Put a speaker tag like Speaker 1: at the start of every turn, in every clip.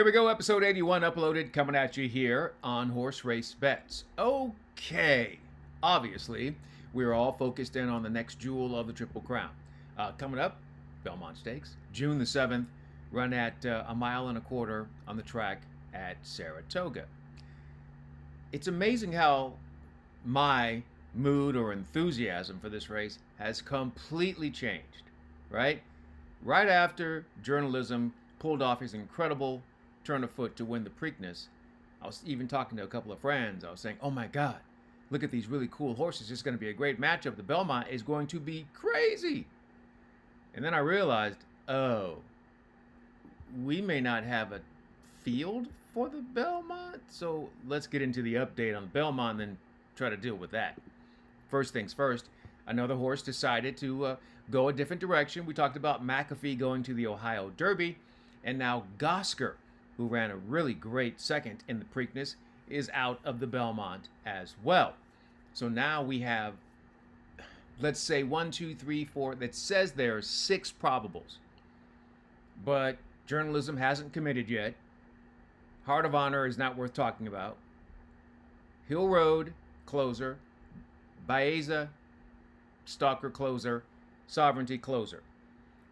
Speaker 1: Here we go, episode 81 uploaded, coming at you here on Horse Race Bets. Okay, obviously, we're all focused in on the next jewel of the Triple Crown. Coming up, Belmont Stakes, June the 7th, run at a mile and a quarter on the track at Saratoga. It's amazing how my mood or enthusiasm for this race has completely changed, right? Right after journalism pulled off his incredible turn of foot to win the Preakness, I was even talking to a couple of friends. I was saying, oh my God, look at these really cool horses. It's going to be a great matchup. The Belmont is going to be crazy. And then I realized, oh, we may not have a field for the Belmont. So let's get into the update on the Belmont and then try to deal with that. First things first, another horse decided to go a different direction. We talked about McAfee going to the Ohio Derby, and now Gosker, who ran a really great second in the Preakness, is out of the Belmont as well. So now we have, let's say 1, 2, 3, 4, that says there are 6 probables. But journalism hasn't committed yet. Heart of Honor is not worth talking about. Hill Road, closer. Baeza, Stalker, closer. Sovereignty, closer.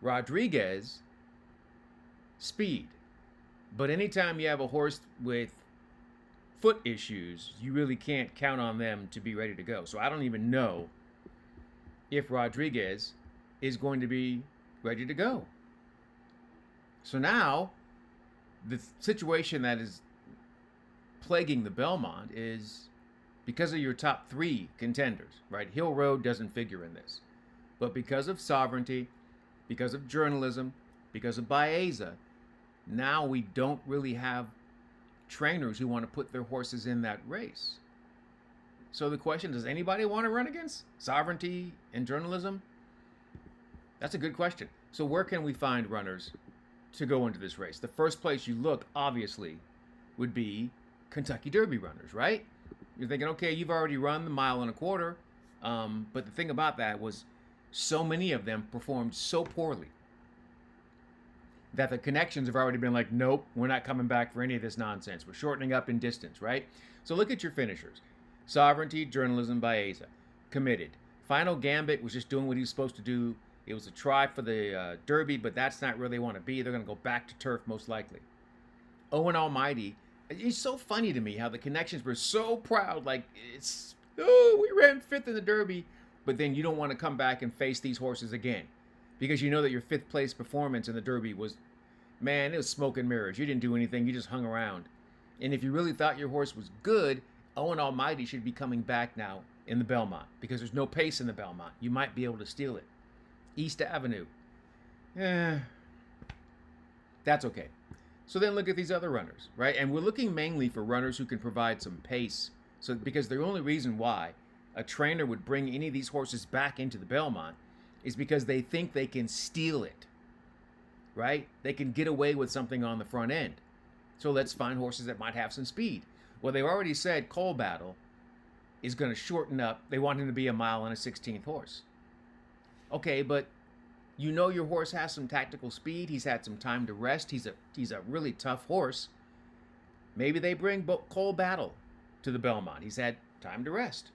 Speaker 1: Rodriguez, speed. But anytime you have a horse with foot issues, you really can't count on them to be ready to go. So I don't even know if Rodriguez is going to be ready to go. So now, the situation that is plaguing the Belmont is because of your top 3 contenders, right? Hill Road doesn't figure in this. But because of Sovereignty, because of journalism, because of Baeza, now we don't really have trainers who want to put their horses in that race. So the question, does anybody want to run against Sovereignty and journalism? That's a good question. So where can we find runners to go into this race? The first place you look, obviously, would be Kentucky Derby runners, right? You're thinking, okay, you've already run the mile and a quarter. But the thing about that was so many of them performed so poorly that the connections have already been like, nope, we're not coming back for any of this nonsense. We're shortening up in distance, right? So look at your finishers. Sovereignty, journalism, Baeza, committed. Final Gambit was just doing what he was supposed to do. It was a try for the Derby, but that's not where they want to be. They're going to go back to turf most likely. Owen Almighty, it's so funny to me how the connections were so proud. Like, we ran 5th in the Derby, but then you don't want to come back and face these horses again. Because you know that your 5th place performance in the Derby was, man, it was smoke and mirrors. You didn't do anything. You just hung around. And if you really thought your horse was good, Owen Almighty should be coming back now in the Belmont. Because there's no pace in the Belmont. You might be able to steal it. East Avenue. That's okay. So then look at these other runners, right? And we're looking mainly for runners who can provide some pace. So because the only reason why a trainer would bring any of these horses back into the Belmont is because they think they can steal it, right? They can get away with something on the front end. So let's find horses that might have some speed. Well, they already said Coal Battle is going to shorten up. They want him to be a mile and a 16th horse. Okay, but you know your horse has some tactical speed. He's had some time to rest. He's a really tough horse. Maybe they bring Coal Battle to the Belmont. He's had time to rest.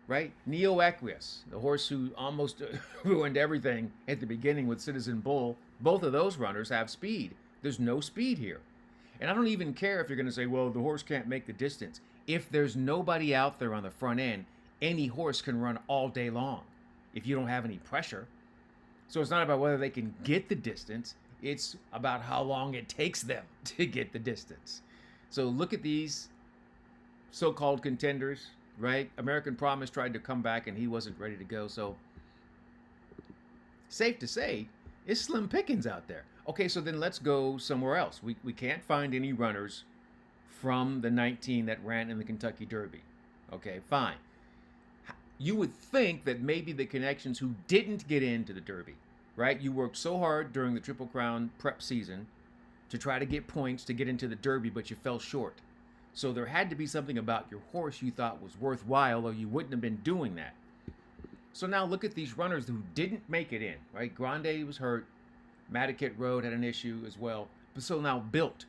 Speaker 1: Right? Neo Equius, the horse who almost ruined everything at the beginning with Citizen Bull. Both of those runners have speed. There's no speed here. And I don't even care if you're going to say, well, the horse can't make the distance. If there's nobody out there on the front end, any horse can run all day long if you don't have any pressure. So it's not about whether they can get the distance. It's about how long it takes them to get the distance. So look at these so-called contenders. Right? American Promise tried to come back and he wasn't ready to go. So safe to say, it's slim pickings out there. Okay, so then let's go somewhere else. We can't find any runners from the 19 that ran in the Kentucky Derby. Okay, fine. You would think that maybe the connections who didn't get into the Derby, right? You worked so hard during the Triple Crown prep season to try to get points to get into the Derby, but you fell short. So there had to be something about your horse you thought was worthwhile, or you wouldn't have been doing that. So now look at these runners who didn't make it in, right? Grande was hurt. Madaket Road had an issue as well. But so now Built.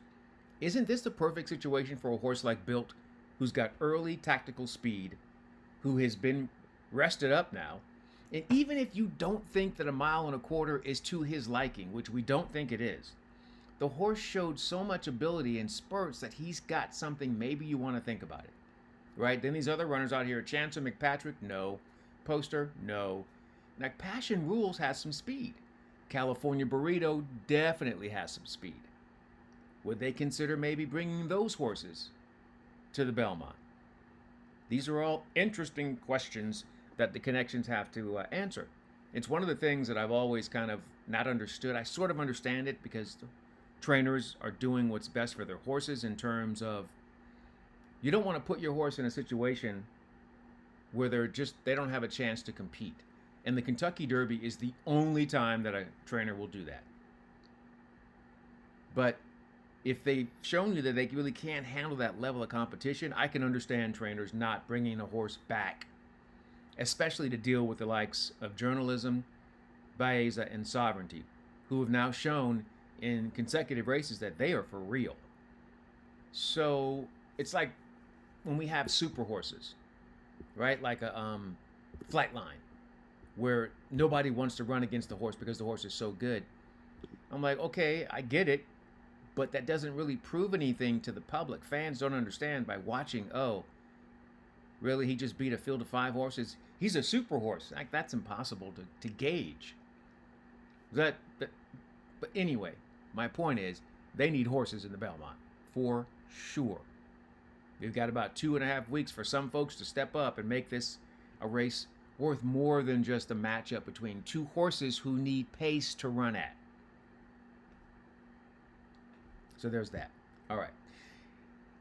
Speaker 1: Isn't this the perfect situation for a horse like Built, who's got early tactical speed, who has been rested up now? And even if you don't think that 1.25 miles is to his liking, which we don't think it is, the horse showed so much ability in spurts that he's got something maybe you want to think about it. Right? Then these other runners out here, Chancer McPatrick, no. Poster, no. Now, Passion Rules has some speed. California Burrito definitely has some speed. Would they consider maybe bringing those horses to the Belmont? These are all interesting questions that the connections have to answer. It's one of the things that I've always kind of not understood. I sort of understand it because the trainers are doing what's best for their horses in terms of you don't want to put your horse in a situation where they don't have a chance to compete. And the Kentucky Derby is the only time that a trainer will do that. But if they've shown you that they really can't handle that level of competition, I can understand trainers not bringing a horse back, especially to deal with the likes of Journalism, Baeza, and Sovereignty, who have now shown in consecutive races that they are for real. So it's like when we have super horses, right? Like a Flightline, where nobody wants to run against the horse because the horse is so good. I'm like, okay, I get it, but that doesn't really prove anything to the public. Fans don't understand by watching, oh, really, he just beat a field of 5 horses? He's a super horse. Like, that's impossible to gauge. But anyway, my point is, they need horses in the Belmont, for sure. We've got about 2.5 weeks for some folks to step up and make this a race worth more than just a matchup between 2 horses who need pace to run at. So there's that. All right.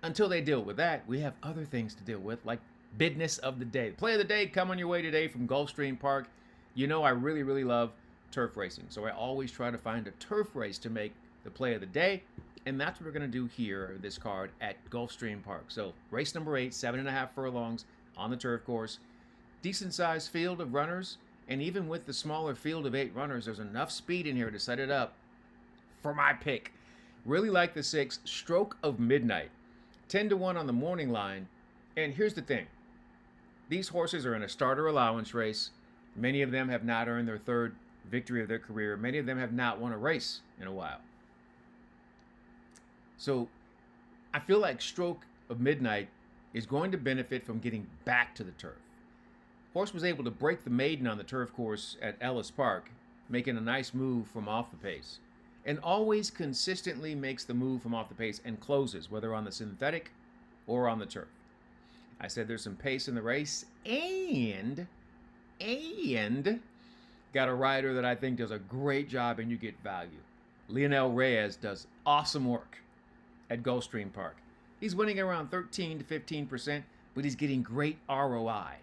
Speaker 1: Until they deal with that, we have other things to deal with, like bidness of the day. Play of the day come on your way today from Gulfstream Park. You know I really, really love turf racing, so I always try to find a turf race to make the play of the day, and that's what we're going to do here, this card, at Gulfstream Park. So race number 8, 7.5 furlongs on the turf course. Decent-sized field of runners, and even with the smaller field of 8 runners, there's enough speed in here to set it up for my pick. Really like the 6, Stroke of Midnight. 10-1 on the morning line. And here's the thing. These horses are in a starter allowance race. Many of them have not earned their 3rd victory of their career. Many of them have not won a race in a while. So I feel like Stroke of Midnight is going to benefit from getting back to the turf. Horse was able to break the maiden on the turf course at Ellis Park, making a nice move from off the pace, and always consistently makes the move from off the pace and closes, whether on the synthetic or on the turf. I said there's some pace in the race, and got a rider that I think does a great job and you get value. Lionel Reyes does awesome work at Gulfstream Park. He's winning around 13 to 15%, but he's getting great ROI.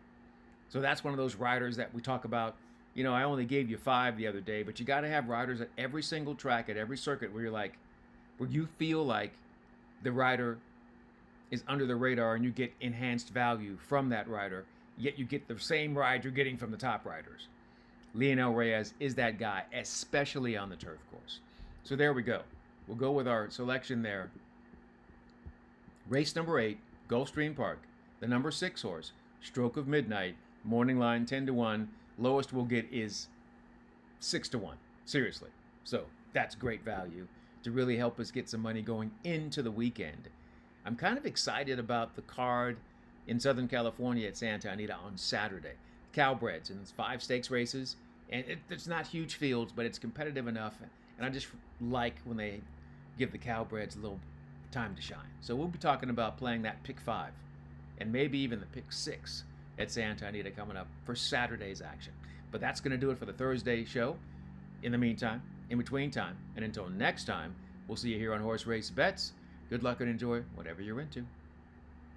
Speaker 1: So that's one of those riders that we talk about. You know, I only gave you 5 the other day, but you got to have riders at every single track, at every circuit where you feel like the rider is under the radar and you get enhanced value from that rider, yet you get the same ride you're getting from the top riders. Lionel Reyes is that guy, especially on the turf course. So there we go. We'll go with our selection there. Race number 8, Gulfstream Park. The number 6 horse, Stroke of Midnight. Morning line 10-1. Lowest we'll get is 6-1. Seriously. So that's great value to really help us get some money going into the weekend. I'm kind of excited about the card in Southern California at Santa Anita on Saturday. Cowbreds, and it's 5 stakes races, and it's not huge fields, but it's competitive enough, and I just like when they give the Cowbreds a little time to shine. So we'll be talking about playing that pick 5, and maybe even the pick 6 at Santa Anita coming up for Saturday's action. But that's going to do it for the Thursday show. In the meantime, in between time, and until next time, we'll see you here on Horse Race Bets. Good luck and enjoy whatever you're into.